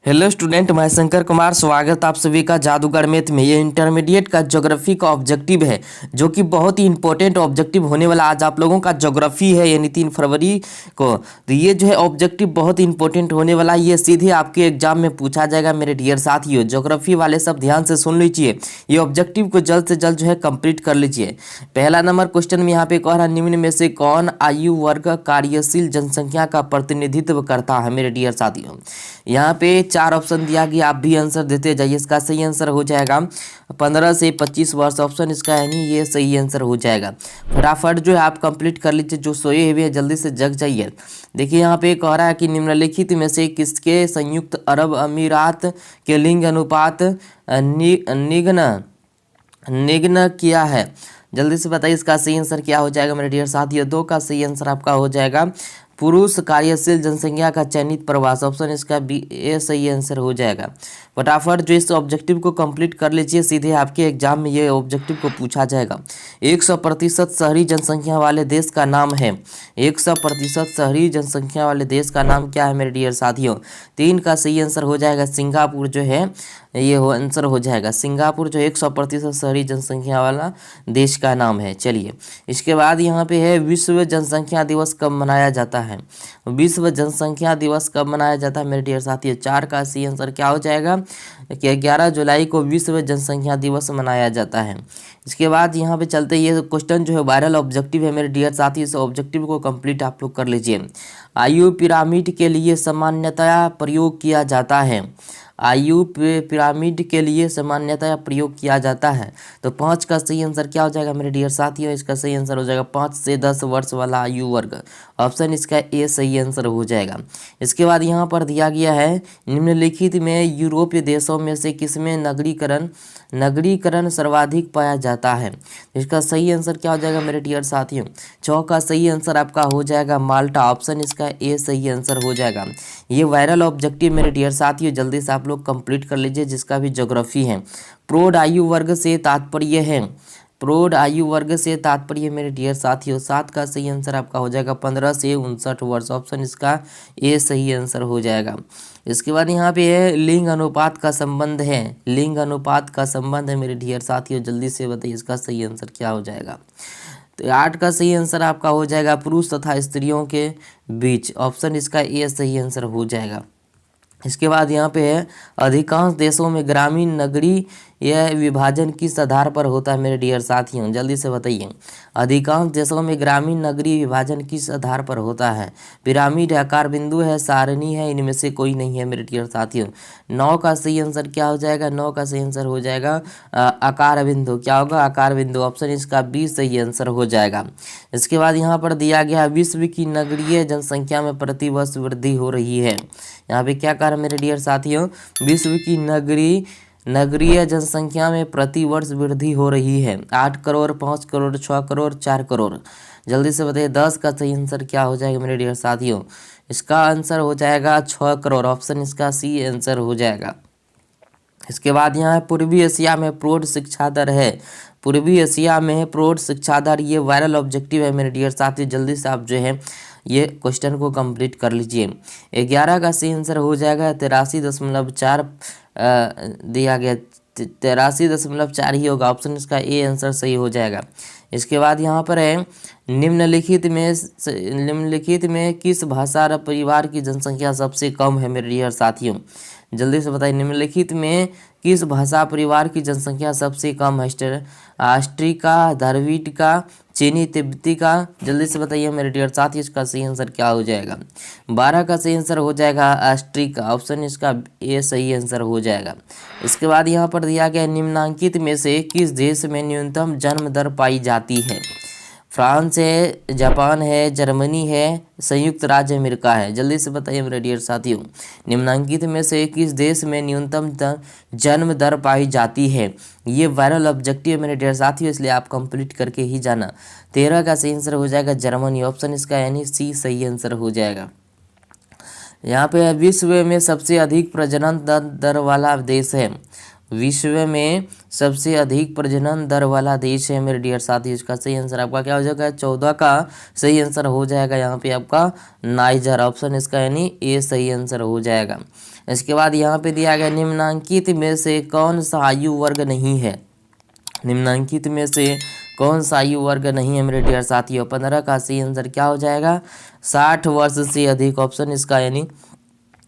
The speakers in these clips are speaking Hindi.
हेलो स्टूडेंट, मैं शंकर कुमार। स्वागत आप सभी का जादूगर मैथ में। ये इंटरमीडिएट का ज्योग्राफी का ऑब्जेक्टिव है जो कि बहुत ही इंपॉर्टेंट ऑब्जेक्टिव होने वाला आज आप लोगों का ज्योग्राफी है, यानी 3 फरवरी को। तो ये जो है ऑब्जेक्टिव बहुत ही इंपॉर्टेंट होने वाला है। ये सीधे आपके एग्जाम में पूछा जाएगा मेरे डियर साथियों। ज्योग्राफी वाले सब ध्यान से सुन लीजिए, ये ऑब्जेक्टिव को जल्द से जल्द जो है कंप्लीट कर लीजिए। पहला नंबर क्वेश्चन में यहाँ पे कह रहा है, निम्न में से कौन आयु वर्ग कार्यशील जनसंख्या का प्रतिनिधित्व करता है मेरे डियर साथियों। यहाँ पे 4 ऑप्शन दिया गया, आप भी आंसर देते जाइए। इसका सही आंसर हो जाएगा 15 से 25 वर्ष। ऑप्शन इसका है नहीं, ये सही आंसर हो जाएगा। फटाफट जो है आप कंप्लीट कर लीजिए, जो सोए हुए हैं जल्दी से जग जाइए। देखिए यहाँ पे कह रहा है कि निम्नलिखित में से किसके संयुक्त अरब अमीरात के लिंग अनुपात निग्न निग्न किया है। जल्दी से बताइए इसका सही आंसर क्या हो जाएगा मेरे डियर साथियों। 2 का सही आंसर आपका हो जाएगा पुरुष कार्यशील जनसंख्या का चयनित प्रवास। ऑप्शन इसका बी ए सही आंसर हो जाएगा। फटाफट जो इस ऑब्जेक्टिव को कंप्लीट कर लीजिए, सीधे आपके एग्जाम में ये ऑब्जेक्टिव को पूछा जाएगा। 100% शहरी जनसंख्या वाले देश का नाम है। 100% शहरी जनसंख्या वाले देश का नाम क्या है मेरे डियर साथियों। 3 का सही आंसर हो जाएगा सिंगापुर जो है, ये हो आंसर हो जाएगा सिंगापुर जो 100% शहरी जनसंख्या वाला देश का नाम है। चलिए इसके बाद यहाँ पे है विश्व जनसंख्या दिवस कब मनाया जाता है। विश्व जनसंख्या दिवस कब मनाया जाता है मेरे डियर साथियों। 4 का सही आंसर क्या हो जाएगा कि 11 जुलाई को विश्व जनसंख्या दिवस मनाया जाता है। इसके बाद यहाँ पे चलते, ये क्वेश्चन जो है वायरल ऑब्जेक्टिव है मेरे डियर साथी। इस ऑब्जेक्टिव को कंप्लीट आप लोग कर लीजिए। आयु पिरामिड के लिए सामान्यतया प्रयोग किया जाता है। आयु पिरामिड के लिए सामान्यतः प्रयोग किया जाता है। तो 5 का सही आंसर क्या हो जाएगा मेरे डियर साथियों। इसका सही आंसर हो जाएगा 5 से 10 वर्ष वाला आयु वर्ग। ऑप्शन इसका ए सही आंसर हो जाएगा। इसके बाद यहाँ पर दिया गया है, निम्नलिखित में यूरोपीय देशों में से किसमें नगरीकरण सर्वाधिक पाया जाता है। इसका सही आंसर क्या हो जाएगा मेरे डियर साथियों। 6 का सही आंसर आपका हो जाएगा माल्टा। ऑप्शन इसका ए सही आंसर हो जाएगा। ये वायरल ऑब्जेक्टिव मेरे डियर साथियों जल्दी से आप लोग कंप्लीट कर लीजिए, जिसका भी ज्योग्राफी है। प्रौढ़ आयु वर्ग से तात्पर्य है, प्रौढ़ आयु वर्ग से तात्पर्य मेरे डियर साथियों। 7 का सही आंसर आपका हो जाएगा 15 से 59 वर्ष। ऑप्शन इसका ए सही आंसर हो जाएगा। इसके बाद यहाँ पे है लिंग अनुपात का संबंध है। लिंग अनुपात का संबंध है मेरे डियर साथियों, जल्दी से बताइए इसका सही आंसर क्या हो जाएगा। तो 8 का सही आंसर आपका हो जाएगा पुरुष तथा स्त्रियों के बीच। ऑप्शन इसका ए सही आंसर हो जाएगा। इसके बाद यहाँ पे है अधिकांश देशों में ग्रामीण नगरीय यह विभाजन किस आधार पर होता है मेरे डियर साथियों। जल्दी से बताइए अधिकांश देशों में ग्रामीण नगरीय विभाजन किस आधार पर होता है। पिरामिड है, आकार बिंदु है, सारणी है, इनमें से कोई नहीं है मेरे डियर साथियों। 9 का सही आंसर क्या हो जाएगा। 9 का सही आंसर हो जाएगा आकार बिंदु। क्या होगा आकार बिंदु। ऑप्शन इसका बी सही आंसर हो जाएगा। इसके बाद यहाँ पर दिया गया विश्व की नगरीय जनसंख्या में प्रतिवर्ष वृद्धि हो रही है। यहाँ पे क्या कह रहा है मेरे डियर साथियों, विश्व की नगरीय जनसंख्या में प्रतिवर्ष वृद्धि हो रही है। 8 करोड़, 5 करोड़, 6 करोड़, 4 करोड़। जल्दी से बताइए 10 का सही आंसर क्या हो जाएगा मेरे डियर साथियों। इसका आंसर हो जाएगा 6 करोड़। ऑप्शन इसका सी आंसर हो जाएगा। इसके बाद यहाँ पूर्वी एशिया में प्रौढ़ शिक्षा दर है। पूर्वी एशिया में प्रौढ़ शिक्षा दर, ये वायरल ऑब्जेक्टिव है मेरे डियर साथी। जल्दी से आप जो है ये क्वेश्चन को कंप्लीट कर लीजिए। 11 का सही आंसर हो जाएगा 83.4 दिया गया, 83.4 ही होगा। ऑप्शन इसका ए आंसर सही हो जाएगा। इसके बाद यहाँ पर है निम्नलिखित में किस भाषा परिवार की जनसंख्या सबसे कम है मेरे डियर साथियों। जल्दी से बताइए निम्नलिखित में किस भाषा परिवार की जनसंख्या सबसे कम है। ऑस्ट्रिका, द्रविड़, चीनी, तिब्बती का। जल्दी से बताइए मेरे डियर साथी इसका सही आंसर क्या हो जाएगा। 12 का सही आंसर हो जाएगा ऑस्ट्रिका। ऑप्शन इसका ए सही आंसर हो जाएगा। इसके बाद यहाँ पर दिया गया निम्नांकित में से किस देश में न्यूनतम जन्म दर पाई जाती है। फ्रांस है, जापान है, जर्मनी है, संयुक्त राज्य अमेरिका है। जल्दी से बताइए मेरे डियर साथियों निम्नांकित में से किस देश में न्यूनतम जन्म दर पाई जाती है। ये वायरल ऑब्जेक्टिव है मेरे डियर साथियों, इसलिए आप कंप्लीट करके ही जाना। 13 का सही आंसर हो जाएगा जर्मनी। ऑप्शन इसका यानी सी सही आंसर हो जाएगा। यहाँ पे विश्व में सबसे अधिक प्रजनन दर वाला देश है। विश्व में सबसे अधिक प्रजनन दर वाला देश है मेरे डियर साथी। इसका सही आंसर आपका क्या हो जाएगा। 14 का सही आंसर हो जाएगा यहाँ पे आपका नाइजर। ऑप्शन इसका यानी ए सही आंसर हो जाएगा। इसके बाद यहाँ पे दिया गया निम्नांकित में से कौन सा आयु वर्ग नहीं है। निम्नांकित में से कौन सा आयु वर्ग नहीं है मेरे डियर साथियों। 15 का सही आंसर क्या हो जाएगा, 60 वर्ष से अधिक, ऑप्शन इसका यानी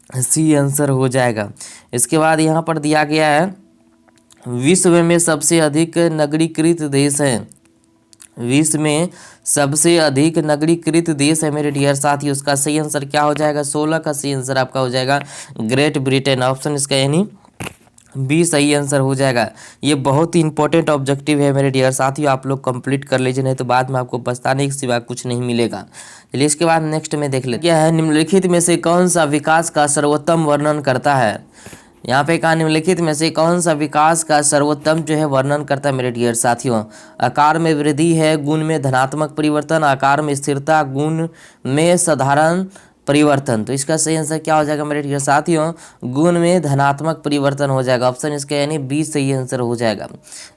सी आंसर हो जाएगा। इसके बाद यहाँ पर दिया गया है विश्व में सबसे अधिक नगरीकृत देश है। विश्व में सबसे अधिक नगरीकृत देश है मेरे डियर साथियों, उसका सही आंसर क्या हो जाएगा, 16 का सही आंसर आपका हो जाएगा ग्रेट ब्रिटेन, ऑप्शन इसका यानी बी सही आंसर हो जाएगा। ये बहुत ही इंपॉर्टेंट ऑब्जेक्टिव है मेरे डियर साथियों, आप लोग कंप्लीट कर लीजिए, नहीं तो बाद में आपको पछताने के सिवा कुछ नहीं मिलेगा। चलिए इसके बाद नेक्स्ट में देख लेते क्या है, निम्नलिखित में से कौन सा विकास का सर्वोत्तम वर्णन करता है। यहाँ पे कहा निम्नलिखित में से कौन सा विकास का सर्वोत्तम जो है वर्णन करता है मेरे डियर साथियों। आकार में वृद्धि है, गुण में धनात्मक परिवर्तन, आकार में स्थिरता, गुण में साधारण परिवर्तन। तो इसका सही आंसर क्या हो जाएगा मेरे डियर साथियों, गुण में धनात्मक परिवर्तन हो जाएगा, ऑप्शन इसका यानी बी सही आंसर हो जाएगा।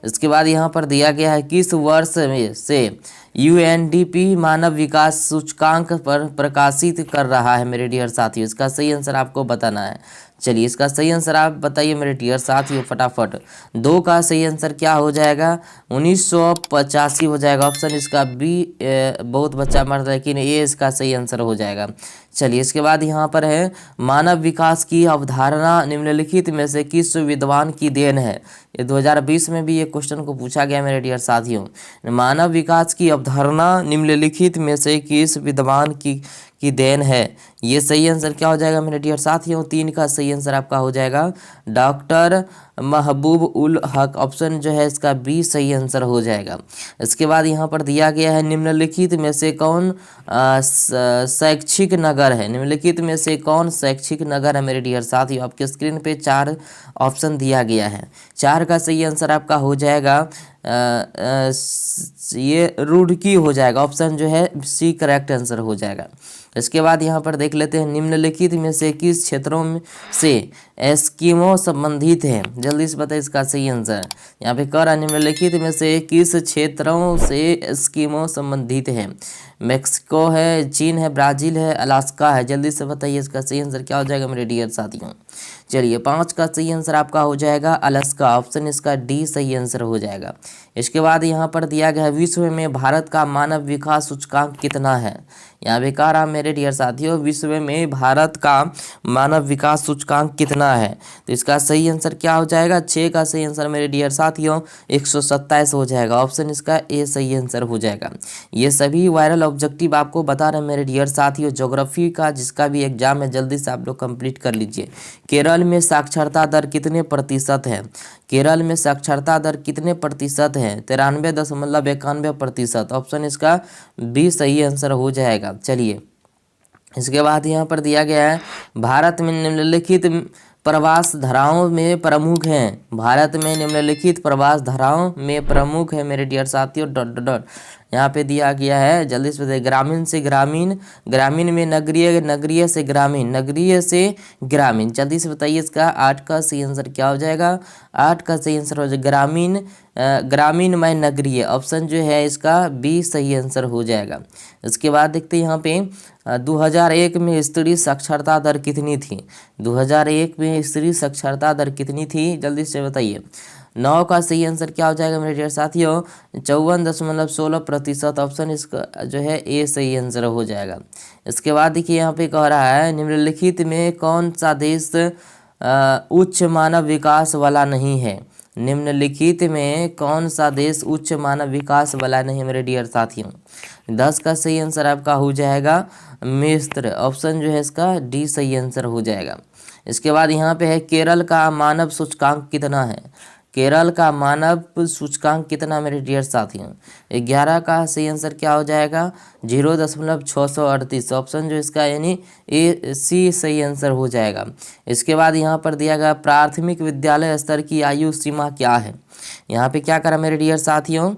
इसके बाद यहाँ पर दिया गया है किस वर्ष में से यूएनडीपी मानव विकास सूचकांक पर प्रकाशित कर रहा है मेरे डियर साथियों, इसका सही आंसर आपको बताना है। चलिए इसका सही आंसर आप बताइए मेरे डियर साथियों फटाफट। 2 का सही आंसर क्या हो जाएगा, 1985 हो जाएगा, ऑप्शन इसका बी बहुत बच्चा मरता है लेकिन ये इसका सही आंसर हो जाएगा। चलिए इसके बाद यहाँ पर है मानव विकास की अवधारणा निम्नलिखित में से किस विद्वान की देन है। ये 2020 में भी ये क्वेश्चन को पूछा गया मेरे डियर साथियों। मानव विकास की अवधारणा निम्नलिखित में से किस विद्वान की देन है, ये सही आंसर क्या हो जाएगा मेरे डियर साथियों। 3 का सही आंसर आपका हो जाएगा डॉक्टर महबूब उल हक, ऑप्शन जो है इसका बी सही आंसर हो जाएगा। इसके बाद यहाँ पर दिया गया है निम्नलिखित में से कौन शैक्षिक नगर है। निम्नलिखित में से कौन शैक्षिक नगर है मेरे डियर साथियों। आपके स्क्रीन पे 4 ऑप्शन दिया गया है, 4 का सही आंसर आपका हो जाएगा ये रुड़की हो जाएगा, ऑप्शन जो है सी करेक्ट आंसर हो जाएगा। इसके बाद यहाँ पर देख लेते हैं निम्नलिखित में से किस क्षेत्रों से एस्किमो संबंधित है, जल्दी से बताइए इसका सही आंसर। यहाँ पे कह रहा है निम्नलिखित में से किस क्षेत्रों से एस्किमो संबंधित है। मेक्सिको है, चीन है, ब्राज़ील है, अलास्का है, जल्दी से बताइए इसका सही आंसर क्या हो जाएगा मेरे डियर साथियों। चलिए 5 का सही आंसर आपका हो जाएगा अलास्का, ऑप्शन इसका डी सही आंसर हो जाएगा। इसके बाद यहाँ पर दिया गया है विश्व में भारत का मानव विकास सूचकांक कितना है। यहाँ पे कह रहा मेरे डियर साथियों विश्व में भारत का मानव विकास सूचकांक कितना है, तो इसका सही आंसर क्या हो जाएगा। 6 का सही आंसर मेरे डियर साथियों 127 हो जाएगा, ऑप्शन इसका ए सही आंसर हो जाएगा। ये सभी वायरल ऑब्जेक्टिव आपको बता रहे हैं मेरे डियर साथियों, ज्योग्राफी का जिसका भी एग्जाम है जल्दी से आप लोग कंप्लीट कर लीजिए। केरल में साक्षरता दर कितने प्रतिशत है। केरल में साक्षरता दर कितने प्रतिशत है, 93.91%, ऑप्शन इसका बी सही आंसर हो जाएगा। चलिए इसके बाद यहाँ पर दिया गया है भारत में निम्नलिखित प्रवास धाराओं में प्रमुख हैं। भारत में निम्नलिखित प्रवास धाराओं में प्रमुख है मेरे डियर साथियों डॉट डॉट डॉट। यहाँ पे दिया गया है जल्दी से बताइए, ग्रामीण से ग्रामीण, ग्रामीण में नगरीय, नगरीय से ग्रामीण, नगरीय से ग्रामीण, जल्दी से बताइए इसका 8 का सही आंसर क्या हो जाएगा। 8 का सही आंसर हो जाएगा ग्रामीण, ग्रामीण में नगरीय, ऑप्शन जो है इसका बी सही आंसर हो जाएगा। इसके बाद देखते हैं यहाँ पे 2001 में स्त्री साक्षरता दर कितनी थी। 2001 में स्त्री साक्षरता दर कितनी थी, जल्दी से बताइए। 9 का सही आंसर क्या हो जाएगा मेरे डियर साथियों 54.16%, ऑप्शन इसका जो है ए सही आंसर हो जाएगा। इसके बाद देखिए यहाँ पे कह रहा है निम्नलिखित में कौन सा देश उच्च मानव विकास वाला नहीं है। निम्नलिखित में कौन सा देश उच्च मानव विकास वाला नहीं है मेरे डियर साथियों। 10 का सही आंसर आपका हो जाएगा मिस्र, ऑप्शन जो है इसका डी सही आंसर हो जाएगा। इसके बाद यहाँ पे है केरल का मानव सूचकांक कितना है। केरल का मानव सूचकांक कितना मेरे डियर साथियों। 11 का सही आंसर क्या हो जाएगा 0.638, ऑप्शन जो इसका यानी ए सी सही आंसर हो जाएगा। इसके बाद यहाँ पर दिया गया प्राथमिक विद्यालय स्तर की आयु सीमा क्या है। यहाँ पे क्या करा मेरे डियर साथियों,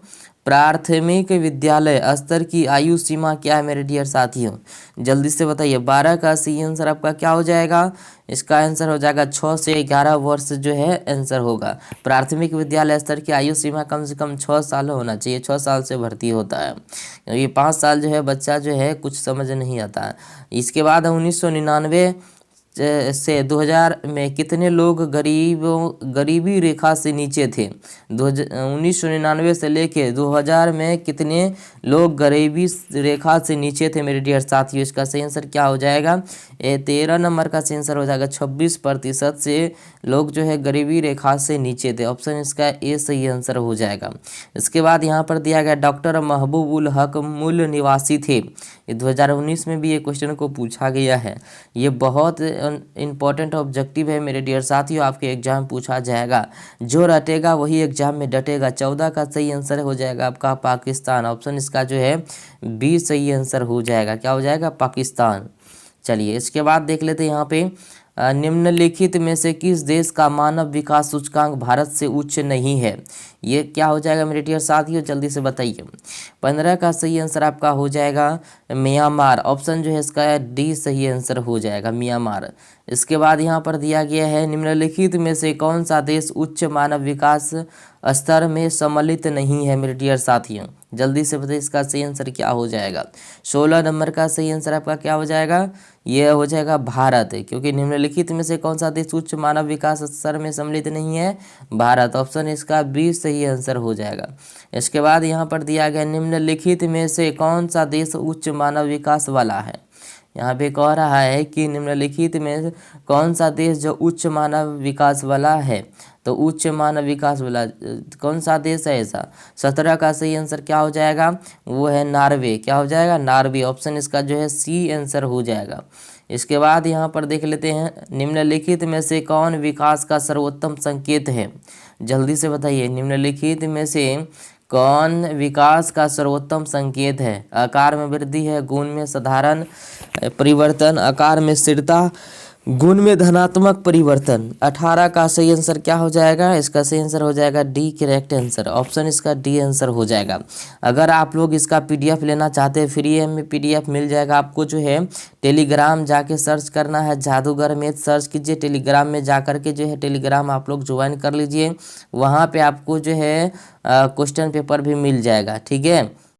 प्राथमिक विद्यालय स्तर की आयु सीमा क्या है मेरे डियर साथियों, जल्दी से बताइए। 12 का सही आंसर आपका क्या हो जाएगा, इसका आंसर हो जाएगा 6 से 11 वर्ष जो है आंसर होगा। प्राथमिक विद्यालय स्तर की आयु सीमा कम से कम 6 साल होना चाहिए, 6 साल से भर्ती होता है, ये 5 साल जो है बच्चा जो है कुछ समझ नहीं आता है। इसके बाद 1999 से 2000 में कितने लोग गरीबी रेखा से नीचे थे। 1999 से लेके 2000 में कितने लोग गरीबी रेखा से नीचे थे मेरे डियर साथियों। इसका सही आंसर क्या हो जाएगा, ये 13 नंबर का सही आंसर हो जाएगा। 26% से लोग जो है गरीबी रेखा से नीचे थे। ऑप्शन इसका ए सही आंसर हो जाएगा। इसके बाद यहाँ पर दिया गया डॉक्टर महबूब उल हक मूल निवासी थे। ये 2019 में भी ये क्वेश्चन को पूछा गया है। ये बहुत इंपॉर्टेंट ऑब्जेक्टिव है मेरे डियर साथियों, आपके एग्जाम पूछा जाएगा। जो रटेगा वही एग्जाम में डटेगा। 14 का सही आंसर हो जाएगा आपका पाकिस्तान। ऑप्शन इसका जो है बी सही आंसर हो जाएगा। क्या हो जाएगा, पाकिस्तान। चलिए इसके बाद देख लेते हैं यहाँ पे निम्नलिखित में से किस देश का मानव विकास सूचकांक भारत से उच्च नहीं है। ये क्या हो जाएगा मेरे डियर साथियों, जल्दी से बताइए। 15 का सही आंसर आपका हो जाएगा म्यांमार। ऑप्शन जो है इसका डी सही आंसर हो जाएगा, म्यांमार। इसके बाद यहाँ पर दिया गया है निम्नलिखित में से कौन सा देश उच्च मानव विकास स्तर में सम्मिलित नहीं है मेरे डियर साथियों। जल्दी से बताइए इसका सही आंसर क्या हो जाएगा। 16 नंबर का सही आंसर आपका क्या हो जाएगा, ये हो जाएगा भारत। क्योंकि निम्नलिखित में से कौन सा देश उच्च मानव विकास स्तर में सम्मिलित नहीं है, भारत। ऑप्शन इसका बी सही आंसर हो जाएगा। इसके बाद यहाँ पर दिया गया निम्नलिखित में से कौन सा देश उच्च मानव विकास वाला है। यहाँ पे कह रहा है कि निम्नलिखित में कौन सा देश जो उच्च मानव विकास वाला है। तो उच्च मानव विकास वाला कौन सा देश है ऐसा। 17 का सही आंसर क्या हो जाएगा, वो है नॉर्वे। क्या हो जाएगा, नॉर्वे। ऑप्शन इसका जो है सी आंसर हो जाएगा। इसके बाद यहाँ पर देख लेते हैं निम्नलिखित में से कौन विकास का सर्वोत्तम संकेत है। जल्दी से बताइए निम्नलिखित में से कौन विकास का सर्वोत्तम संकेत है। आकार में वृद्धि है, गुण में साधारण परिवर्तन, आकार में स्थिरता, गुण में धनात्मक परिवर्तन। 18 का सही आंसर क्या हो जाएगा, इसका सही आंसर हो जाएगा डी करेक्ट आंसर। ऑप्शन इसका डी आंसर हो जाएगा। अगर आप लोग इसका पीडीएफ लेना चाहते हैं, फ्री में पीडीएफ मिल जाएगा आपको। जो है टेलीग्राम जाके सर्च करना है, जादूगर मैथ सर्च कीजिए। टेलीग्राम में जा करके जो है टेलीग्राम आप लोग ज्वाइन कर लीजिए। वहाँ पे आपको जो है क्वेश्चन पेपर भी मिल जाएगा, ठीक है।